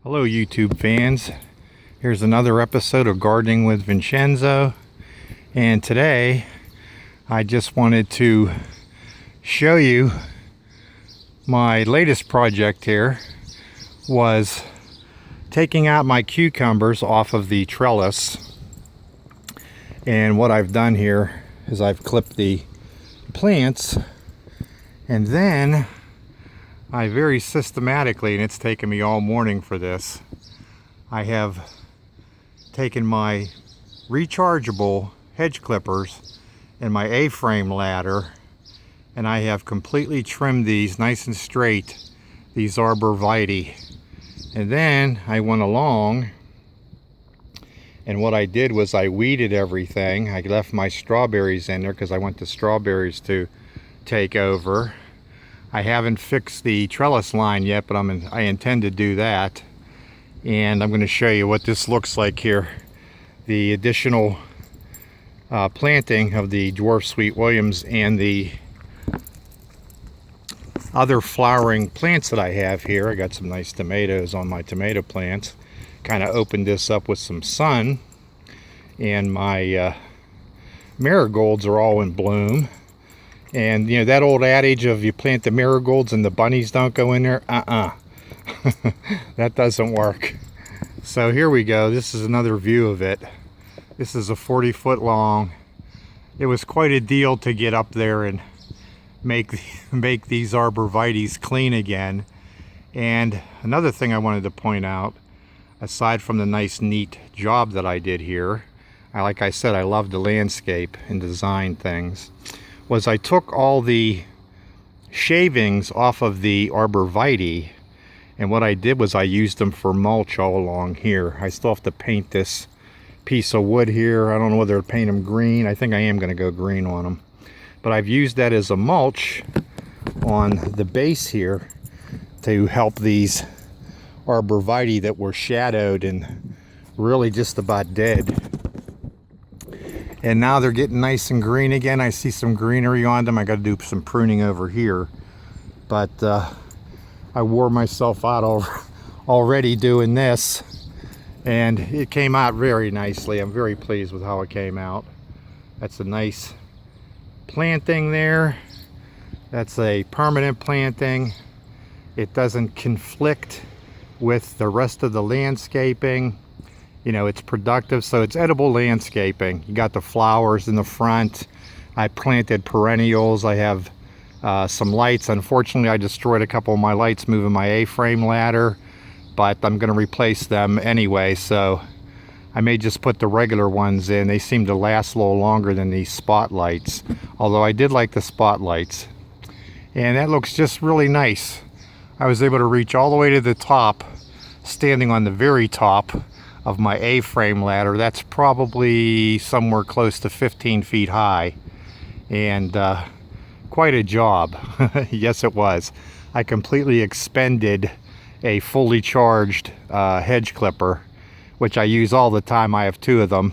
Hello YouTube fans, here's another episode of Gardening with Vincenzo, and today I just wanted to show you my latest project. Here was taking out my cucumbers off of the trellis, and what I've done here is I've clipped the plants, and then I very systematically, and it's taken me all morning for this, I have taken my rechargeable hedge clippers and my A-frame ladder, and I have completely trimmed these nice and straight, these Arborvitae. And then I went along, and what I did was I weeded everything. I left my strawberries in there because I want the strawberries to take over. I haven't fixed the trellis line yet, but I intend to do that. And I'm going to show you what this looks like here. The additional planting of the dwarf sweet williams and the other flowering plants that I have here. I got some nice tomatoes on my tomato plants. Kind of opened this up with some sun, and my marigolds are all in bloom. And you know that old adage of you plant the marigolds and the bunnies don't go in there? That doesn't work. So here we go. This is another view of it. This is a 40-foot long. It was quite a deal to get up there and make these Arborvitaes clean again. And another thing I wanted to point out, aside from the nice neat job that I did here, like I said, I love to landscape and design things, was I took all the shavings off of the Arborvitae, and what I did was I used them for mulch all along here. I still have to paint this piece of wood here. I don't know whether to paint them green. I think I am going to go green on them. But I've used that as a mulch on the base here to help these Arborvitae that were shadowed and really just about dead. And now they're getting nice and green again. I see some greenery on them. I got to do some pruning over here. But I wore myself out already doing this. And it came out very nicely. I'm very pleased with how it came out. That's a nice planting there. That's a permanent planting. It doesn't conflict with the rest of the landscaping. You know, it's productive, so it's edible landscaping. You got the flowers in the front. I planted perennials. I have some lights. Unfortunately, I destroyed a couple of my lights moving my A-frame ladder, but I'm going to replace them anyway, so I may just put the regular ones in. They seem to last a little longer than these spotlights, although I did like the spotlights. And that looks just really nice. I was able to reach all the way to the top, standing on the very top of my A-frame ladder. That's probably somewhere close to 15 feet high, and quite a job. Yes, it was. I completely expended a fully charged hedge clipper, which I use all the time. I have two of them.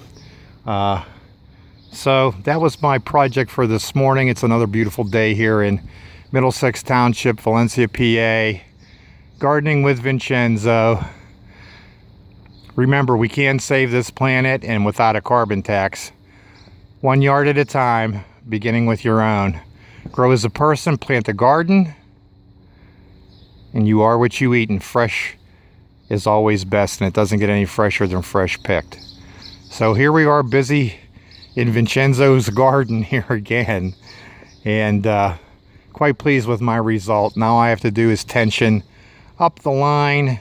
So that was my project for this morning. It's another beautiful day here in Middlesex Township, Valencia, PA. Gardening with Vincenzo. Remember, we can save this planet, and without a carbon tax. 1 yard at a time, beginning with your own. Grow as a person, plant a garden, and you are what you eat, and fresh is always best, and it doesn't get any fresher than fresh picked. So here we are, busy in Vincenzo's garden here again, and quite pleased with my result. Now all I have to do is tension up the line,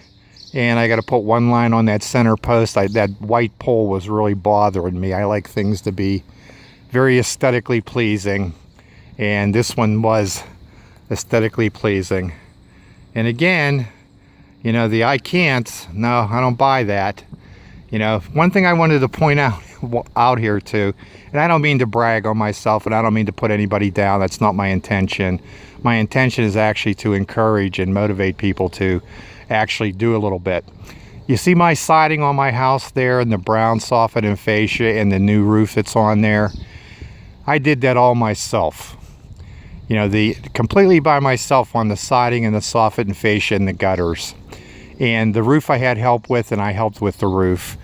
and I got to put one line on that center post. That white pole was really bothering me. I like things to be very aesthetically pleasing, and this one was aesthetically pleasing. And again, you know, the I can't, no, I don't buy that. You know, one thing I wanted to point out here too, and I don't mean to brag on myself, and I don't mean to put anybody down. That's not my intention. My intention is actually to encourage and motivate people to actually do a little bit. You see my siding on my house there, and the brown soffit and fascia, and the new roof that's on there? I did that all myself. You know, completely by myself on the siding and the soffit and fascia and the gutters. And the roof I had help with, and I helped with the roof.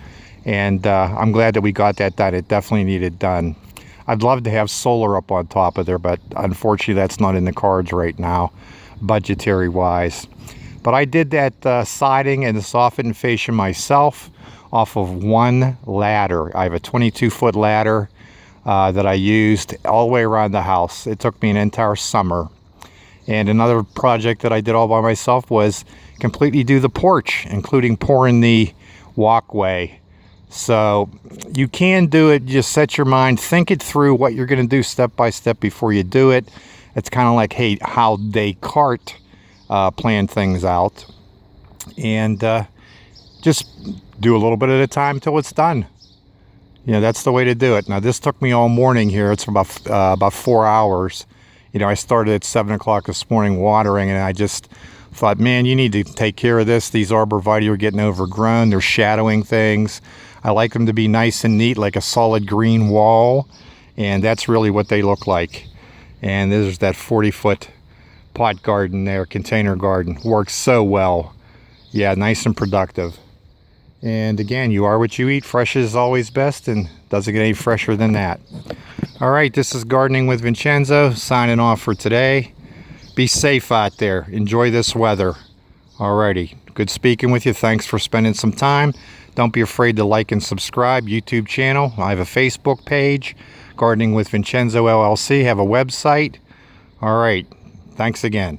And I'm glad that we got that done. It definitely needed done. I'd love to have solar up on top of there, but unfortunately that's not in the cards right now, budgetary wise. But I did that siding and the softened fascia myself off of one ladder. I have a 22-foot ladder that I used all the way around the house. It took me an entire summer. And another project that I did all by myself was completely do the porch, including pouring the walkway. So you can do it, just set your mind, think it through what you're going to do step by step before you do it. It's kind of like, hey, how Descartes planned things out. And just do a little bit at a time till it's done. You know, that's the way to do it. Now, this took me all morning here. It's about 4 hours. You know, I started at 7 o'clock this morning watering, and I just thought, man, you need to take care of this. These Arborvitae are getting overgrown. They're shadowing things. I like them to be nice and neat, like a solid green wall, and that's really what they look like. And there's that 40-foot pot garden there, container garden. Works so well. Yeah, nice and productive. And again, you are what you eat. Fresh is always best, and doesn't get any fresher than that. All right, this is Gardening with Vincenzo, signing off for today. Be safe out there. Enjoy this weather. Alrighty, good speaking with you. Thanks for spending some time. Don't be afraid to like and subscribe. YouTube channel. I have a Facebook page, Gardening with Vincenzo LLC. Have a website. All right, thanks again.